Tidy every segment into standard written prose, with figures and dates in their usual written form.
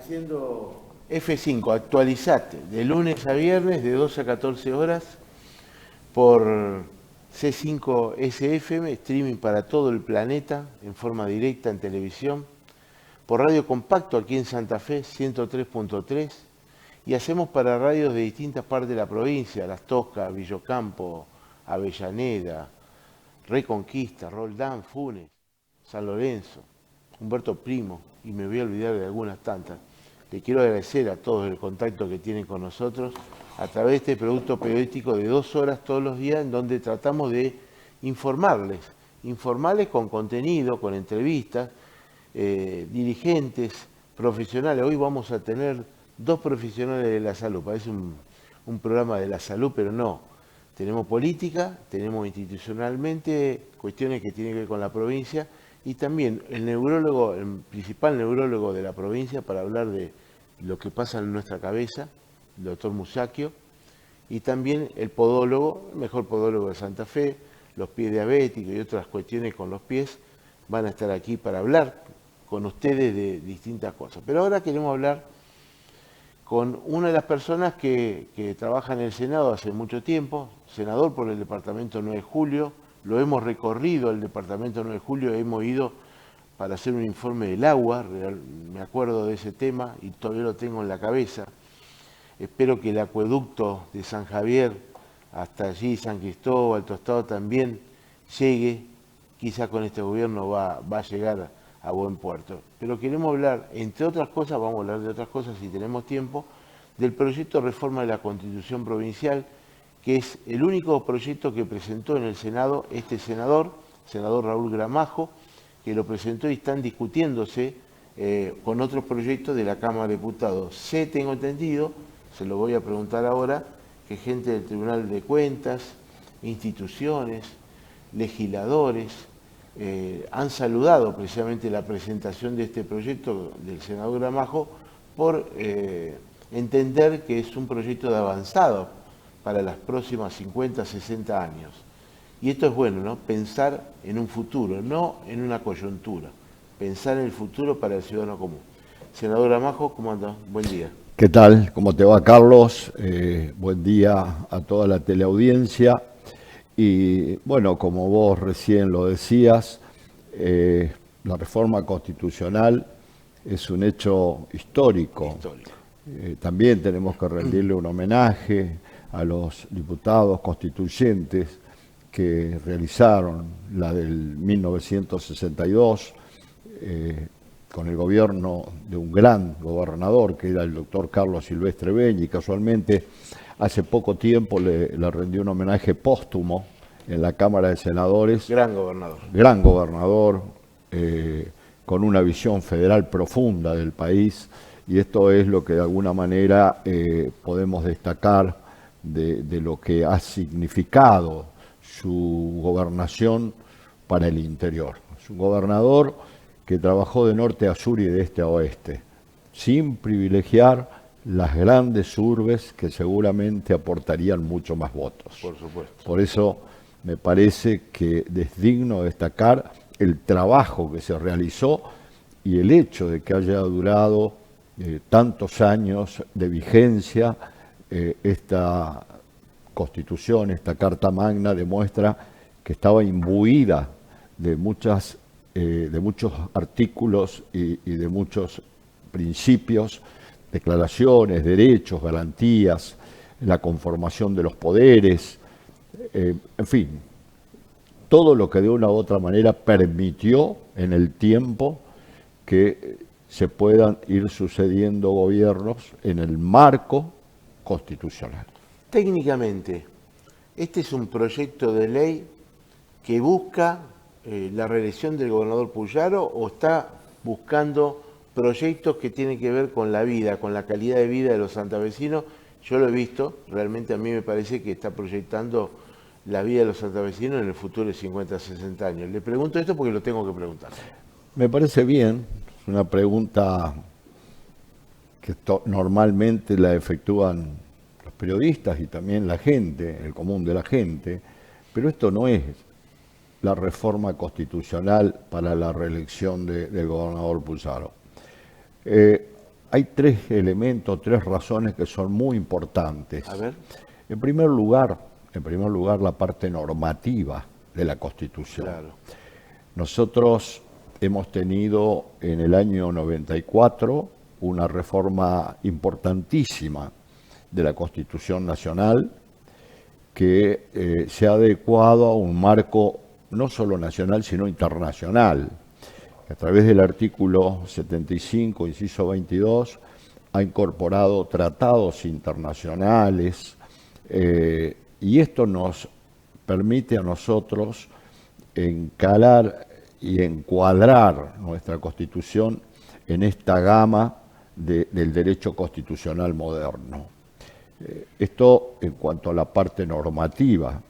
haciendo F5, actualizate, de lunes a viernes, de 12 a 14 horas, por C5 SFM, streaming para todo el planeta, en forma directa en televisión, por Radio Compacto aquí en Santa Fe, 103.3, y hacemos para radios de distintas partes de la provincia, Las Toscas, Villocampo, Avellaneda, Reconquista, Roldán, Funes, San Lorenzo, Humberto Primo, y me voy a olvidar de algunas tantas. Le quiero agradecer a todos el contacto que tienen con nosotros a través de este producto periodístico de 2 horas todos los días, en donde tratamos de informarles con contenido, con entrevistas, dirigentes, profesionales. Hoy vamos a tener 2 profesionales de la salud, parece un programa de la salud, pero no. Tenemos política, tenemos institucionalmente cuestiones que tienen que ver con la provincia, y también el neurólogo, el principal neurólogo de la provincia, para hablar de lo que pasa en nuestra cabeza, el doctor Musacchio, y también el podólogo, el mejor podólogo de Santa Fe, los pies diabéticos y otras cuestiones con los pies, van a estar aquí para hablar con ustedes de distintas cosas. Pero ahora queremos hablar con una de las personas que trabaja en el Senado hace mucho tiempo, senador por el departamento 9 de Julio, lo hemos recorrido el departamento 9 de Julio, hemos ido para hacer un informe del agua, me acuerdo de ese tema y todavía lo tengo en la cabeza. Espero que el acueducto de San Javier hasta allí, San Cristóbal, Tostado también llegue, quizá con este gobierno va a llegar a buen puerto. Pero queremos hablar, entre otras cosas, vamos a hablar de otras cosas si tenemos tiempo, del proyecto de reforma de la Constitución Provincial, que es el único proyecto que presentó en el Senado este senador Raúl Gramajo, que lo presentó y están discutiéndose con otros proyectos de la Cámara de Diputados. Tengo entendido, se lo voy a preguntar ahora, que gente del Tribunal de Cuentas, instituciones, legisladores, han saludado precisamente la presentación de este proyecto del senador Gramajo por entender que es un proyecto de avanzado para las próximas 50, 60 años. Y esto es bueno, ¿no? Pensar en un futuro, no en una coyuntura. Pensar en el futuro para el ciudadano común. Senador Gramajo, ¿cómo anda? Buen día. ¿Qué tal? ¿Cómo te va, Carlos? Buen día a toda la teleaudiencia. Y bueno, como vos recién lo decías, la reforma constitucional es un hecho histórico. También tenemos que rendirle un homenaje a los diputados constituyentes que realizaron la del 1962 con el gobierno de un gran gobernador que era el doctor Carlos Silvestre Beñi, y casualmente hace poco tiempo le rendió un homenaje póstumo en la Cámara de Senadores. Gran gobernador. Gran gobernador, con una visión federal profunda del país, y esto es lo que de alguna manera podemos destacar de lo que ha significado su gobernación para el interior. Es un gobernador que trabajó de norte a sur y de este a oeste, sin privilegiar las grandes urbes que seguramente aportarían mucho más votos. Por supuesto. Por eso me parece que es digno destacar el trabajo que se realizó y el hecho de que haya durado tantos años de vigencia. Esta Constitución, esta Carta Magna, demuestra que estaba imbuida de muchos artículos y de muchos principios, declaraciones, derechos, garantías, la conformación de los poderes, en fin, todo lo que de una u otra manera permitió en el tiempo que se puedan ir sucediendo gobiernos en el marco constitucional. Técnicamente, este es un proyecto de ley que busca la reelección del gobernador Puyaro, o está buscando proyectos que tienen que ver con la vida, con la calidad de vida de los santavecinos. Yo lo he visto, realmente a mí me parece que está proyectando la vida de los santavecinos en el futuro de 50, 60 años. Le pregunto esto porque lo tengo que preguntar. Me parece bien, es una pregunta que normalmente la efectúan los periodistas y también la gente, el común de la gente, pero esto no es la reforma constitucional para la reelección del gobernador Puyaro. hay tres elementos, tres razones que son muy importantes. A ver. En primer lugar, la parte normativa de la Constitución. Claro. Nosotros hemos tenido en el año 94 una reforma importantísima de la Constitución Nacional que se ha adecuado a un marco no solo nacional, sino internacional. A través del artículo 75, inciso 22, ha incorporado tratados internacionales y esto nos permite a nosotros encalar y encuadrar nuestra Constitución en esta gama del derecho constitucional moderno. Esto en cuanto a la parte normativa.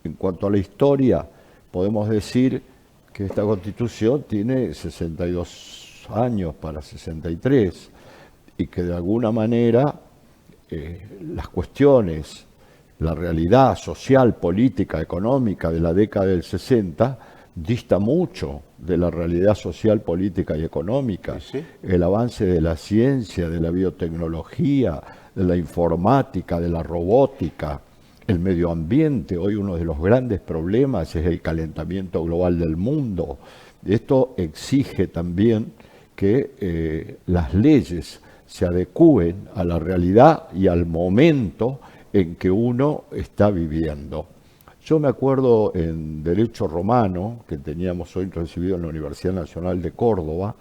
En cuanto a la historia, podemos decir que esta Constitución tiene 62 años para 63 y que de alguna manera las cuestiones, la realidad social, política, económica de la década del 60 dista mucho de la realidad social, política y económica. Sí. El avance de la ciencia, de la biotecnología, de la informática, de la robótica, el medio ambiente. Hoy uno de los grandes problemas es el calentamiento global del mundo. Esto exige también que las leyes se adecúen a la realidad y al momento en que uno está viviendo. Yo me acuerdo en Derecho Romano, que teníamos hoy recibido en la Universidad Nacional de Córdoba,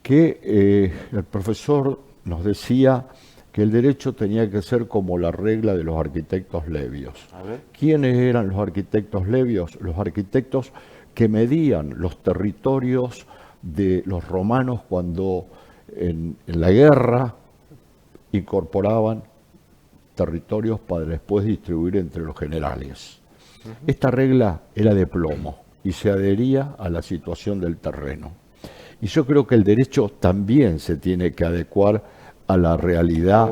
que el profesor nos decía que el derecho tenía que ser como la regla de los arquitectos levios. A ver. ¿Quiénes eran los arquitectos levios? Los arquitectos que medían los territorios de los romanos cuando en la guerra incorporaban territorios para después distribuir entre los generales. Esta regla era de plomo y se adhería a la situación del terreno. Y yo creo que el derecho también se tiene que adecuar a la realidad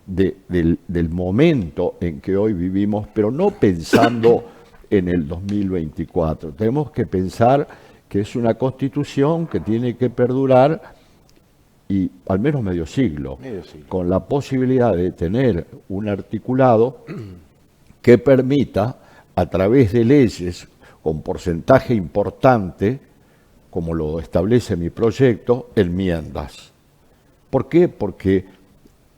del momento en que hoy vivimos, pero no pensando en el 2024. Tenemos que pensar que es una Constitución que tiene que perdurar y al menos medio siglo, con la posibilidad de tener un articulado que permita, a través de leyes con porcentaje importante, como lo establece mi proyecto, enmiendas. ¿Por qué? Porque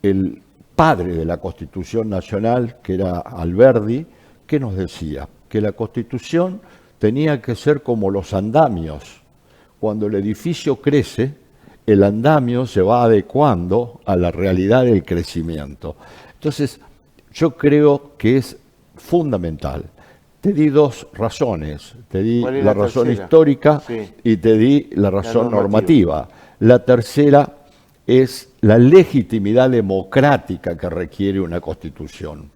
el padre de la Constitución Nacional, que era Alberdi, ¿qué nos decía? Que la Constitución tenía que ser como los andamios. Cuando el edificio crece, el andamio se va adecuando a la realidad del crecimiento. Entonces, yo creo que es fundamental. Te di dos razones. Te di la razón histórica y te di la razón normativa. La tercera es la legitimidad democrática que requiere una Constitución.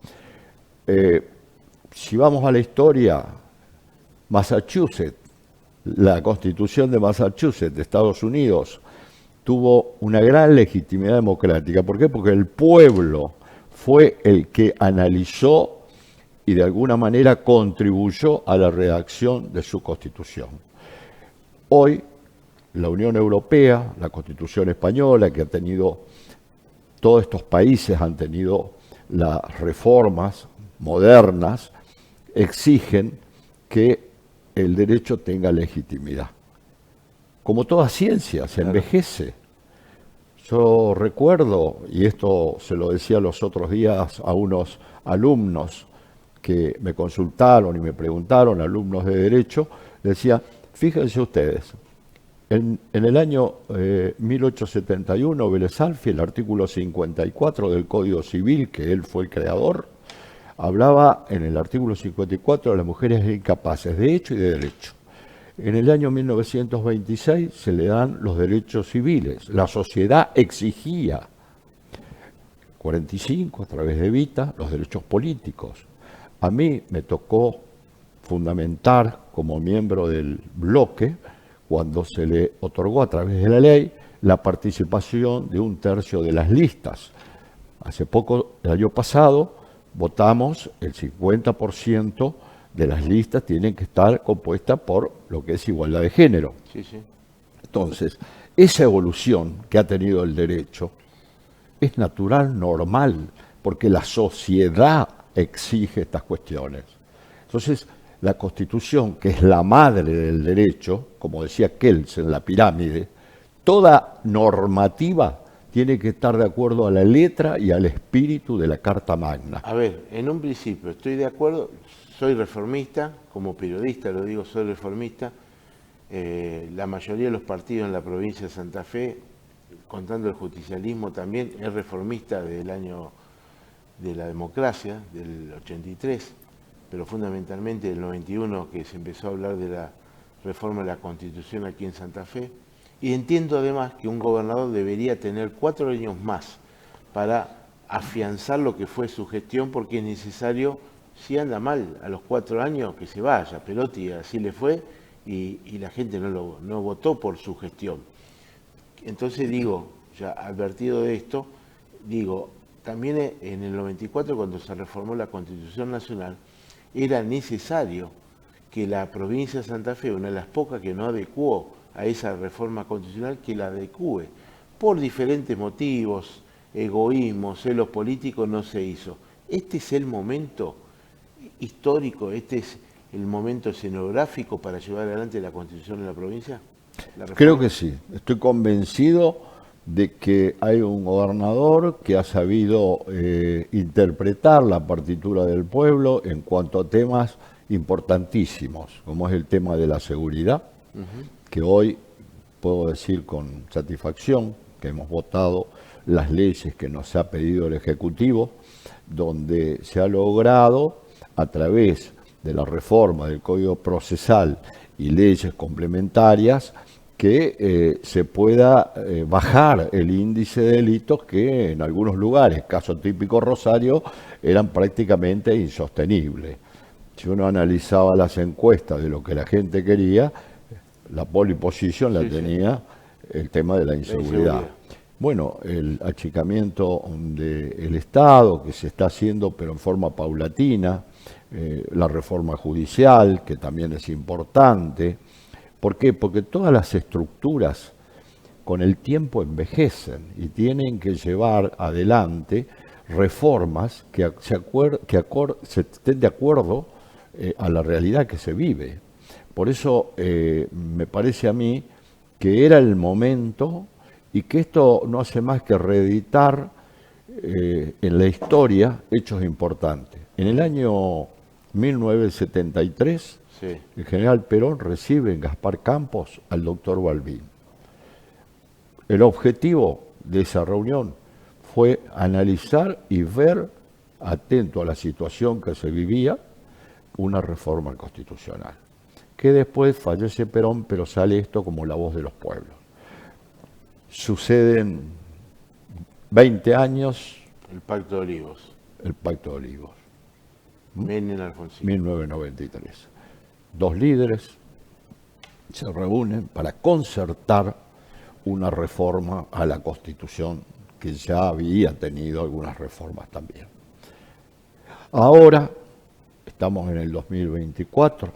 Si vamos a la historia, Massachusetts, la Constitución de Massachusetts, de Estados Unidos, tuvo una gran legitimidad democrática. ¿Por qué? Porque el pueblo fue el que analizó y de alguna manera contribuyó a la redacción de su Constitución. Hoy, la Unión Europea, la Constitución española, que ha tenido, todos estos países han tenido las reformas modernas, exigen que el derecho tenga legitimidad. Como toda ciencia, se envejece. Yo recuerdo, y esto se lo decía los otros días a unos alumnos que me consultaron y me preguntaron, alumnos de Derecho, decía, fíjense ustedes, en el año 1871, Vélez Arfiel, el artículo 54 del Código Civil, que él fue el creador, hablaba en el artículo 54 de las mujeres incapaces de hecho y de derecho. En el año 1926 se le dan los derechos civiles. La sociedad exigía, 45 a través de Evita, los derechos políticos. A mí me tocó fundamentar como miembro del bloque, cuando se le otorgó a través de la ley, la participación de 1/3 de las listas. Hace poco, el año pasado, votamos el 50% de las listas tienen que estar compuestas por lo que es igualdad de género. Sí, sí. Entonces, esa evolución que ha tenido el derecho es natural, normal, porque la sociedad exige estas cuestiones. Entonces, la Constitución, que es la madre del derecho, como decía Kelsen en la pirámide, toda normativa tiene que estar de acuerdo a la letra y al espíritu de la Carta Magna. A ver, en un principio estoy de acuerdo, soy reformista, como periodista lo digo, soy reformista. La mayoría de los partidos en la provincia de Santa Fe, contando el justicialismo también, es reformista del año de la democracia, del 83, pero fundamentalmente del 91, que se empezó a hablar de la reforma de la Constitución aquí en Santa Fe. Y entiendo además que un gobernador debería tener 4 años más para afianzar lo que fue su gestión, porque es necesario, si anda mal a los 4 años, que se vaya. Perotti así le fue y la gente no votó por su gestión. Entonces digo, ya advertido de esto, digo, también en el 94, cuando se reformó la Constitución Nacional, era necesario que la provincia de Santa Fe, una de las pocas que no adecuó a esa reforma constitucional, que la adecúe. Por diferentes motivos, egoísmo, celos políticos, no se hizo. Este es el momento histórico, este es el momento escenográfico para llevar adelante la Constitución en la provincia. Creo que sí, estoy convencido de que hay un gobernador que ha sabido interpretar la partitura del pueblo en cuanto a temas importantísimos, como es el tema de la seguridad, que hoy puedo decir con satisfacción que hemos votado las leyes que nos ha pedido el Ejecutivo, donde se ha logrado a través de la reforma del Código Procesal y leyes complementarias que se pueda bajar el índice de delitos que en algunos lugares, caso típico Rosario, eran prácticamente insostenibles. Si uno analizaba las encuestas de lo que la gente quería, la pole position la tenía el tema de la inseguridad. Bueno, el achicamiento del Estado que se está haciendo pero en forma paulatina, la reforma judicial que también es importante. ¿Por qué? Porque todas las estructuras con el tiempo envejecen y tienen que llevar adelante reformas que se estén de acuerdo a la realidad que se vive. Por eso me parece a mí que era el momento y que esto no hace más que reeditar en la historia hechos importantes. En el año 1973, el general Perón recibe en Gaspar Campos al doctor Balbín. El objetivo de esa reunión fue analizar y ver, atento a la situación que se vivía, una reforma constitucional. Que después fallece Perón, pero sale esto como la voz de los pueblos. Suceden 20 años. El Pacto de Olivos. El Pacto de Olivos. Menem Alfonsín. 1993. Dos líderes se reúnen para concertar una reforma a la Constitución que ya había tenido algunas reformas también. Ahora estamos en el 2024,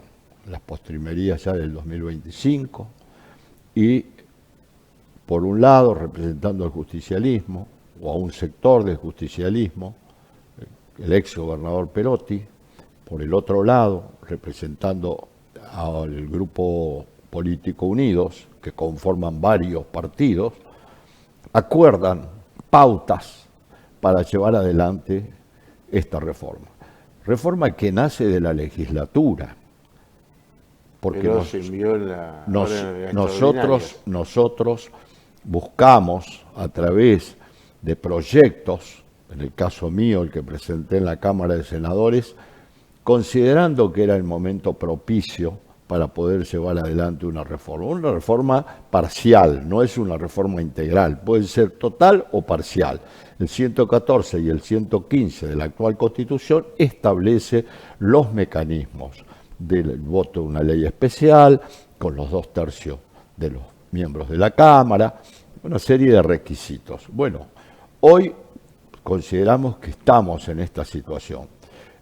las postrimerías ya del 2025, y por un lado representando al justicialismo o a un sector del justicialismo, el ex gobernador Perotti, por el otro lado representando al grupo político Unidos, que conforman varios partidos, acuerdan pautas para llevar adelante esta reforma. Reforma que nace de la legislatura, porque nosotros buscamos a través de proyectos, en el caso mío, el que presenté en la Cámara de Senadores, considerando que era el momento propicio para poder llevar adelante una reforma parcial, no es una reforma integral, puede ser total o parcial. El 114 y el 115 de la actual Constitución establece los mecanismos del voto de una ley especial, con los 2/3 de los miembros de la Cámara, una serie de requisitos. Bueno, hoy consideramos que estamos en esta situación.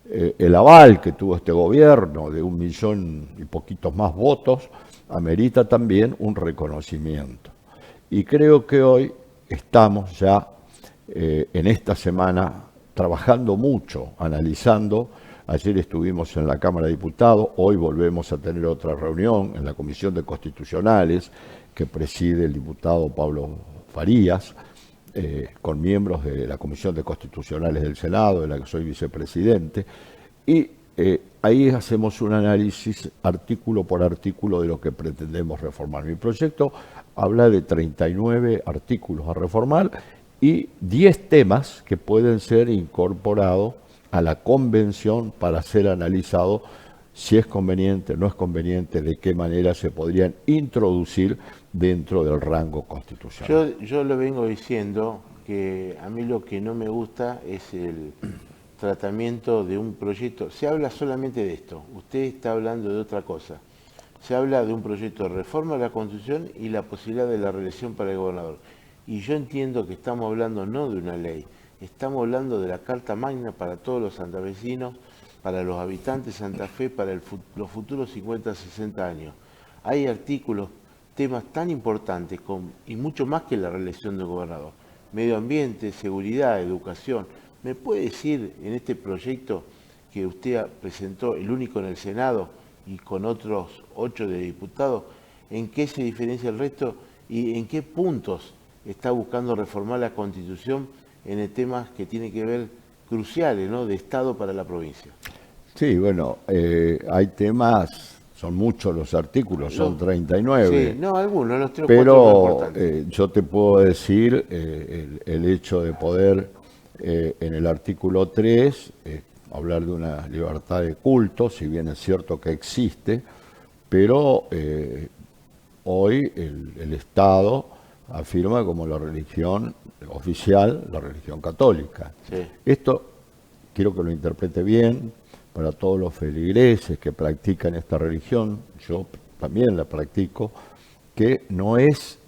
El aval que tuvo este gobierno de 1 millón y poquitos más votos amerita también un reconocimiento. Y creo que hoy estamos ya en esta semana trabajando mucho, analizando. Ayer estuvimos en la Cámara de Diputados, hoy volvemos a tener otra reunión en la Comisión de Constitucionales que preside el diputado Pablo Farías, con miembros de la Comisión de Constitucionales del Senado, de la que soy vicepresidente, y ahí hacemos un análisis artículo por artículo de lo que pretendemos reformar. Mi proyecto habla de 39 artículos a reformar y 10 temas que pueden ser incorporados a la convención para ser analizado si es conveniente, no es conveniente, de qué manera se podrían introducir dentro del rango constitucional. Yo lo vengo diciendo que a mí lo que no me gusta es el tratamiento de un proyecto. Se habla solamente de esto, usted está hablando de otra cosa. Se habla de un proyecto de reforma de la Constitución y la posibilidad de la reelección para el gobernador. Y yo entiendo que estamos hablando no de una ley, estamos hablando de la Carta Magna para todos los santafesinos, para los habitantes de Santa Fe, para los futuros 50, 60 años. Hay artículos, temas tan importantes y mucho más que la reelección del gobernador. Medio ambiente, seguridad, educación. ¿Me puede decir en este proyecto que usted presentó, el único en el Senado y con otros 8 de diputados, en qué se diferencia el resto y en qué puntos está buscando reformar la Constitución en temas que tienen que ver cruciales, ¿no?, de Estado para la provincia? Sí, bueno, hay temas, son muchos los artículos, son 39. Sí, no, algunos, los 3 o 4 más Pero importantes. yo te puedo decir el hecho de poder, en el artículo 3, hablar de una libertad de culto, si bien es cierto que existe, pero hoy el Estado afirma como la religión oficial la religión católica. Sí. Esto quiero que lo interprete bien para todos los feligreses que practican esta religión, yo también la practico, que no es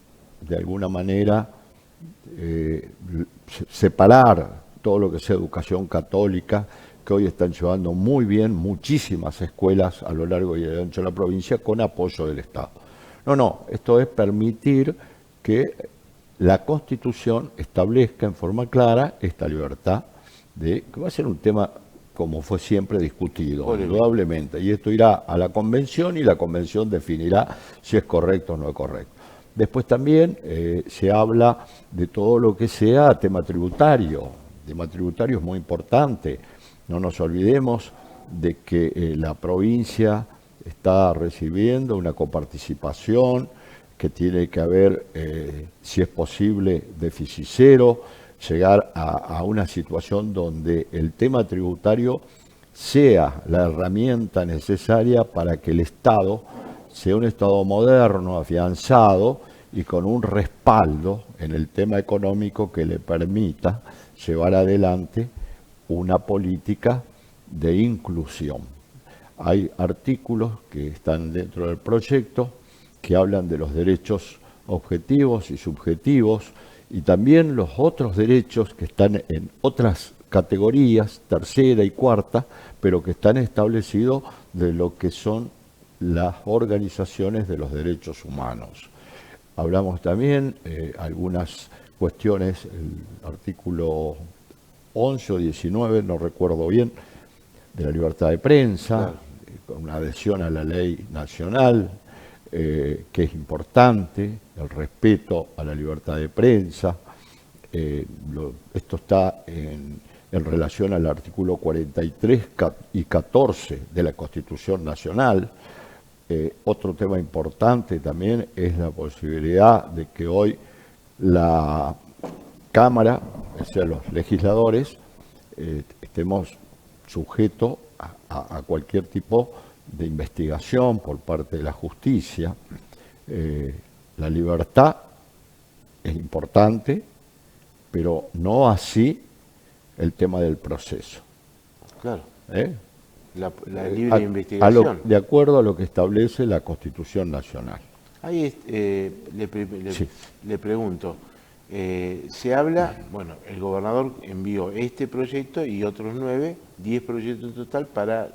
de alguna manera separar todo lo que sea educación católica, que hoy están llevando muy bien muchísimas escuelas a lo largo y a lo ancho de la provincia con apoyo del Estado. No, esto es permitir que la Constitución establezca en forma clara esta libertad, que va a ser un tema, como fue siempre, discutido, indudablemente. Y esto irá a la convención y la convención definirá si es correcto o no es correcto. Después también se habla de todo lo que sea tema tributario. Tema tributario es muy importante. No nos olvidemos de que la provincia está recibiendo una coparticipación que tiene que haber, si es posible, déficit cero, llegar a una situación donde el tema tributario sea la herramienta necesaria para que el Estado sea un Estado moderno, afianzado y con un respaldo en el tema económico que le permita llevar adelante una política de inclusión. Hay artículos que están dentro del proyecto que hablan de los derechos objetivos y subjetivos y también los otros derechos que están en otras categorías, tercera y cuarta, pero que están establecidos de lo que son las organizaciones de los derechos humanos. Hablamos también algunas cuestiones, el artículo 11 o 19, no recuerdo bien, de la libertad de prensa, claro, con una adhesión a la ley nacional, que es importante, el respeto a la libertad de prensa. Esto está en relación al artículo 43 y 14 de la Constitución Nacional. Otro tema importante también es la posibilidad de que hoy la Cámara, o sea, los legisladores, estemos sujetos a cualquier tipo de investigación por parte de la justicia. La libertad es importante, pero no así el tema del proceso. Claro. La libre investigación. De acuerdo a lo que establece la Constitución Nacional. Ahí le pregunto, se habla, bueno, el gobernador envió este proyecto y otros 10 proyectos en total para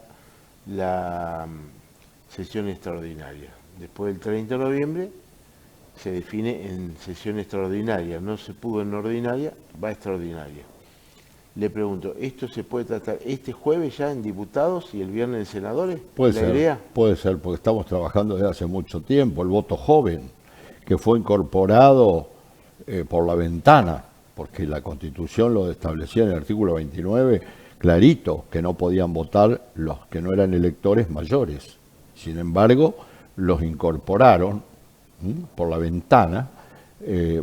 la sesión extraordinaria. Después del 30 de noviembre se define en sesión extraordinaria. No se pudo en ordinaria, va a extraordinaria. Le pregunto, ¿esto se puede tratar este jueves ya en diputados y el viernes en senadores? Puede ¿La ser, idea? puede ser, porque estamos trabajando desde hace mucho tiempo. El voto joven, que fue incorporado por la ventana, porque la Constitución lo establecía en el artículo 29, clarito, que no podían votar los que no eran electores mayores. Sin embargo, los incorporaron por la ventana,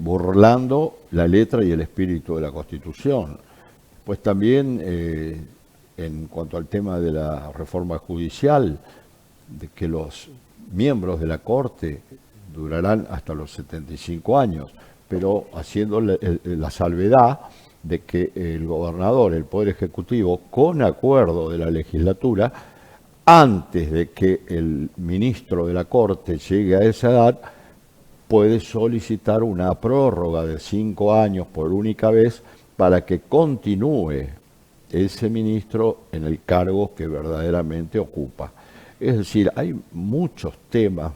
burlando la letra y el espíritu de la Constitución. Pues también, en cuanto al tema de la reforma judicial, de que los miembros de la Corte durarán hasta los 75 años, pero haciendo la salvedad de que el gobernador, el Poder Ejecutivo, con acuerdo de la legislatura, antes de que el ministro de la Corte llegue a esa edad, puede solicitar una prórroga de 5 años por única vez para que continúe ese ministro en el cargo que verdaderamente ocupa. Es decir, hay muchos temas,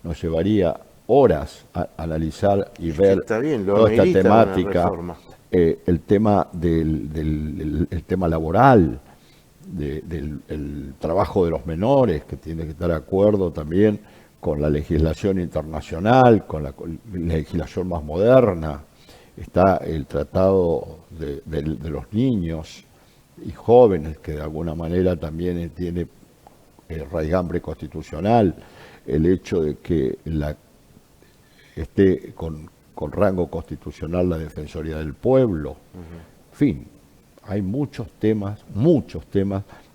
nos llevaría horas a analizar y ver Está bien, lo toda esta amerita una temática, reforma. el tema el tema laboral, del trabajo de los menores, que tiene que estar de acuerdo también con la legislación internacional, con la legislación más moderna. Está el tratado de los niños y jóvenes, que de alguna manera también tiene raigambre constitucional, el hecho de que esté con rango constitucional la Defensoría del Pueblo. En fin, hay muchos temas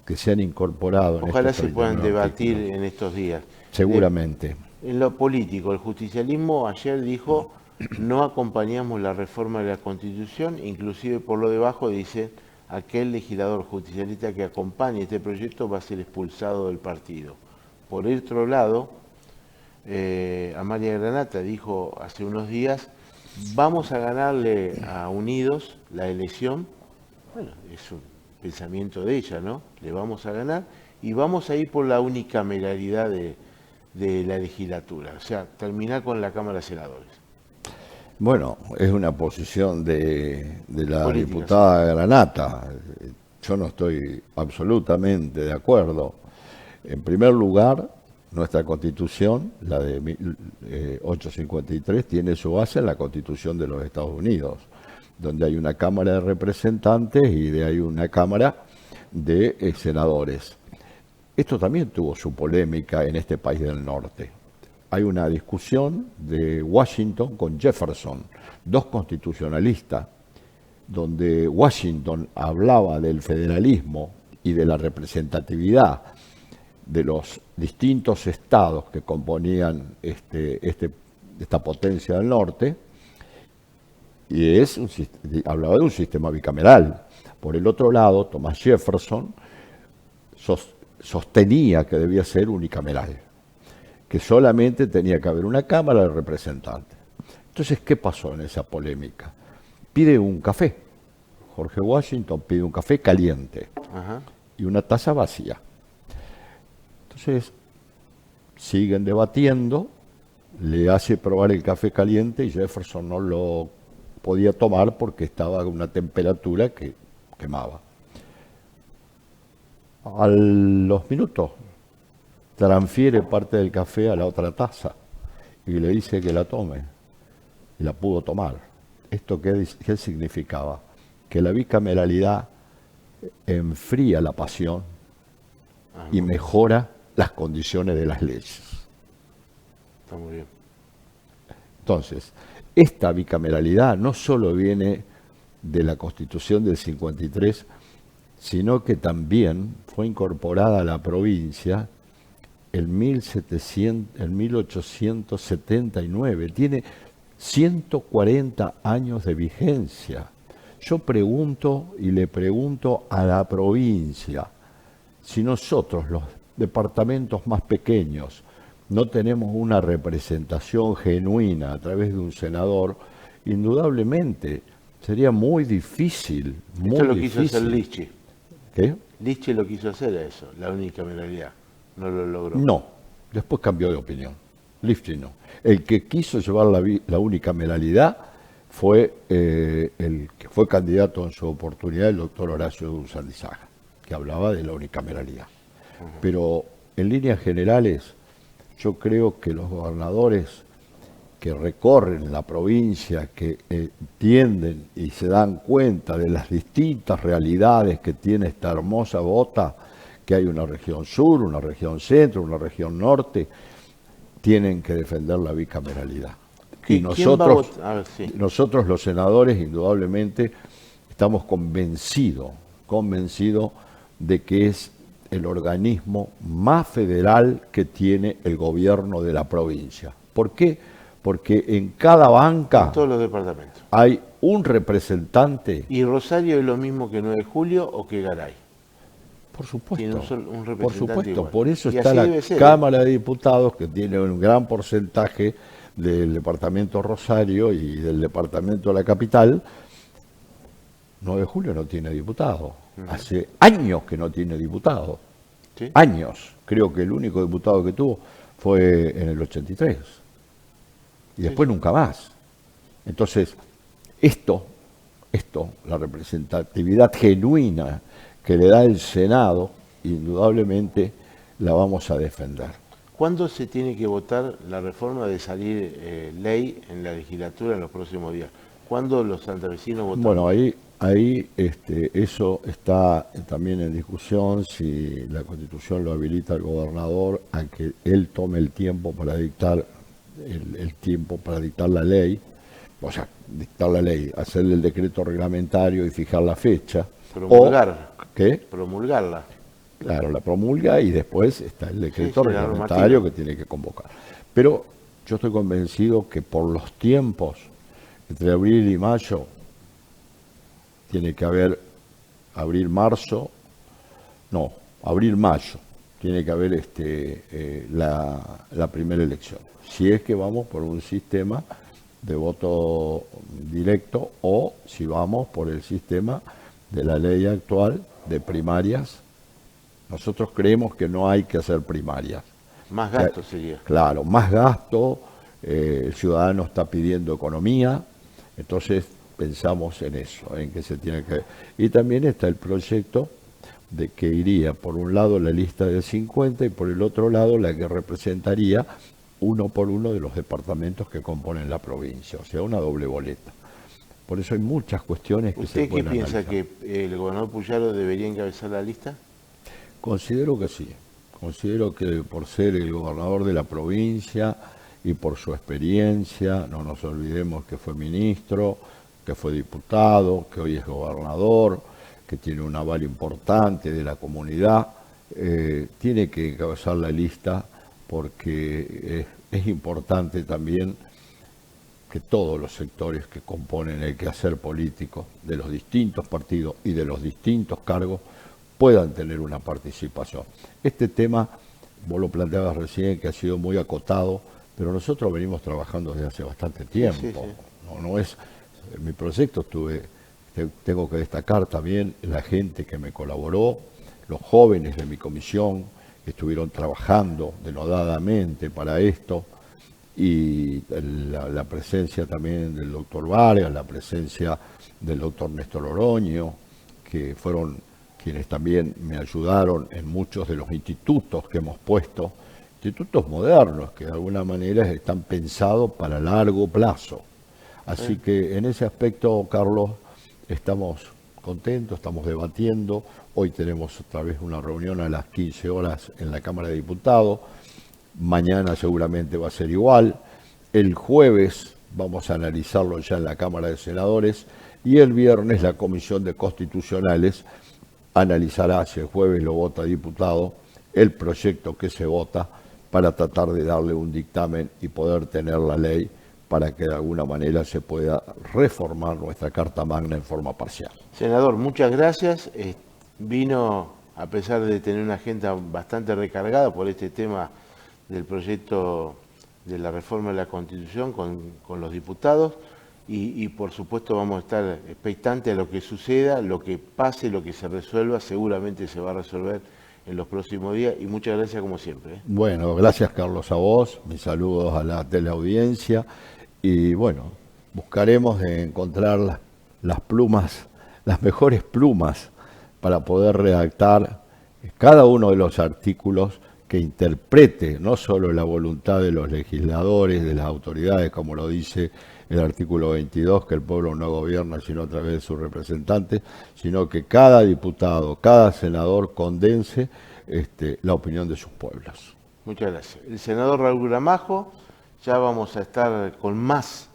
que se han incorporado. Ojalá en se puedan debatir en estos días. Seguramente. En lo político, el justicialismo ayer dijo: no acompañamos la reforma de la Constitución, inclusive por lo debajo dice: aquel legislador justicialista que acompañe este proyecto va a ser expulsado del partido. Por otro lado, Amalia Granata dijo hace unos días: vamos a ganarle a Unidos la elección. Bueno, es un pensamiento de ella, ¿no? Le vamos a ganar y vamos a ir por la unicameralidad de la legislatura, o sea, terminar con la Cámara de Senadores. Bueno, es una posición de la Política, diputada Granata. Yo no estoy absolutamente de acuerdo. En primer lugar, nuestra Constitución, la de 1853, tiene su base en la Constitución de los Estados Unidos, donde hay una Cámara de Representantes y hay una Cámara de Senadores. Esto también tuvo su polémica en este país del norte. Hay una discusión de Washington con Jefferson, dos constitucionalistas, donde Washington hablaba del federalismo y de la representatividad de los distintos estados que componían esta potencia del norte, y hablaba de un sistema bicameral. Por el otro lado, Thomas Jefferson sostenía que debía ser unicameral, que solamente tenía que haber una Cámara de Representantes. Entonces, ¿qué pasó en esa polémica? Pide un café. Jorge Washington pide un café caliente. Ajá. Y una taza vacía. Entonces, siguen debatiendo, le hace probar el café caliente y Jefferson no lo podía tomar porque estaba a una temperatura que quemaba. A los minutos transfiere parte del café a la otra taza y le dice que la tome. Y la pudo tomar. ¿Esto qué significaba? Que la bicameralidad enfría la pasión y mejora las condiciones de las leyes. Está muy bien. Entonces, esta bicameralidad no solo viene de la Constitución del 53, sino que también fue incorporada a la provincia en 1879. Tiene 140 años de vigencia. Yo pregunto y le pregunto a la provincia, si nosotros, los departamentos más pequeños, no tenemos una representación genuina a través de un senador, indudablemente sería muy difícil. Esto lo quiso hacer Lichi. ¿Qué? Lichi lo quiso hacer a eso, la unicameralidad. No lo logró. No, después cambió de opinión. Lifchitz no. El que quiso llevar la unicameralidad fue el que fue candidato en su oportunidad, el doctor Horacio Dulzandizaga, que hablaba de la unicameralidad. Pero en líneas generales, yo creo que los gobernadores que recorren la provincia, que entienden y se dan cuenta de las distintas realidades que tiene esta hermosa bota, que hay una región sur, una región centro, una región norte, tienen que defender la bicameralidad. Y nosotros, nosotros los senadores, indudablemente, estamos convencidos de que es el organismo más federal que tiene el gobierno de la provincia. ¿Por qué? Porque en cada banca en todos los departamentos hay un representante. ¿Y Rosario es lo mismo que 9 de Julio o que Garay? Por supuesto, tiene un representante por supuesto, igual. Por eso y está la ser, Cámara de Diputados, que tiene un gran porcentaje del departamento Rosario y del departamento de la capital. 9 de Julio no tiene diputado. Hace años que no tiene diputado. ¿Sí? Años. Creo que el único diputado que tuvo fue en el 83. Y después nunca más. Entonces, esto, la representatividad genuina que le da el Senado, indudablemente la vamos a defender. ¿Cuándo se tiene que votar la reforma de salir ley en la legislatura en los próximos días? ¿Cuándo los santafesinos votan? Bueno, ahí eso está también en discusión, si la Constitución lo habilita al gobernador a que él tome el tiempo para dictar la ley, o sea, dictar la ley, hacerle el decreto reglamentario y fijar la fecha. Promulgar. ¿Qué? Promulgarla. Claro, la promulga y después está el decreto reglamentario que tiene que convocar. Pero yo estoy convencido que por los tiempos, entre abril y mayo, tiene que haber abril-mayo, tiene que haber la primera elección. Si es que vamos por un sistema de voto directo o si vamos por el sistema de la ley actual de primarias. Nosotros creemos que no hay que hacer primarias. Más gasto sería. Claro, más gasto, el ciudadano está pidiendo economía, entonces pensamos en eso, en que se tiene que... Y también está el proyecto de que iría por un lado la lista de 50 y por el otro lado la que representaría uno por uno de los departamentos que componen la provincia, o sea, una doble boleta. Por eso hay muchas cuestiones que se pueden analizar. ¿Usted qué piensa, que el gobernador Puyaro debería encabezar la lista? Considero que sí. Considero que por ser el gobernador de la provincia y por su experiencia, no nos olvidemos que fue ministro, que fue diputado, que hoy es gobernador, que tiene un aval importante de la comunidad, tiene que encabezar la lista porque es importante también que todos los sectores que componen el quehacer político de los distintos partidos y de los distintos cargos puedan tener una participación. Este tema, vos lo planteabas recién, que ha sido muy acotado, pero nosotros venimos trabajando desde hace bastante tiempo. Sí, sí. No es mi proyecto, tengo que destacar también la gente que me colaboró, los jóvenes de mi comisión que estuvieron trabajando denodadamente para esto, y la presencia también del doctor Vargas, la presencia del doctor Néstor Oroño, que fueron quienes también me ayudaron en muchos de los institutos que hemos puesto, institutos modernos que de alguna manera están pensados para largo plazo. Así que en ese aspecto, Carlos, estamos contentos, estamos debatiendo. Hoy tenemos otra vez una reunión a las 15 horas en la Cámara de Diputados. Mañana seguramente va a ser igual. El jueves vamos a analizarlo ya en la Cámara de Senadores y el viernes la Comisión de Constitucionales analizará, si el jueves lo vota diputado, el proyecto que se vota para tratar de darle un dictamen y poder tener la ley para que de alguna manera se pueda reformar nuestra Carta Magna en forma parcial. Senador, muchas gracias. Vino, a pesar de tener una agenda bastante recargada por este tema del proyecto de la reforma de la Constitución con los diputados y por supuesto vamos a estar expectantes a lo que suceda, lo que pase, lo que se resuelva, seguramente se va a resolver en los próximos días y muchas gracias como siempre. Bueno, gracias Carlos a vos, mis saludos a la teleaudiencia y bueno, buscaremos de encontrar las plumas, las mejores plumas para poder redactar cada uno de los artículos que interprete no solo la voluntad de los legisladores, de las autoridades, como lo dice el artículo 22, que el pueblo no gobierna sino a través de sus representantes, sino que cada diputado, cada senador condense la opinión de sus pueblos. Muchas gracias. El senador Raúl Gramajo, ya vamos a estar con más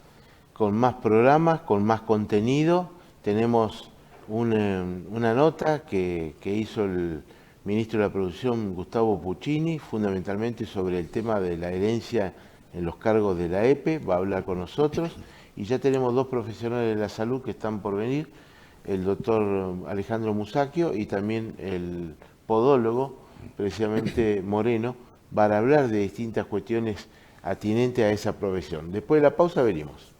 programas, con más contenido. Tenemos una nota que hizo el ministro de la Producción, Gustavo Puccini, fundamentalmente sobre el tema de la herencia en los cargos de la EPE, va a hablar con nosotros. Y ya tenemos dos profesionales de la salud que están por venir, el doctor Alejandro Musacchio y también el podólogo, precisamente Moreno, para hablar de distintas cuestiones atinentes a esa profesión. Después de la pausa venimos.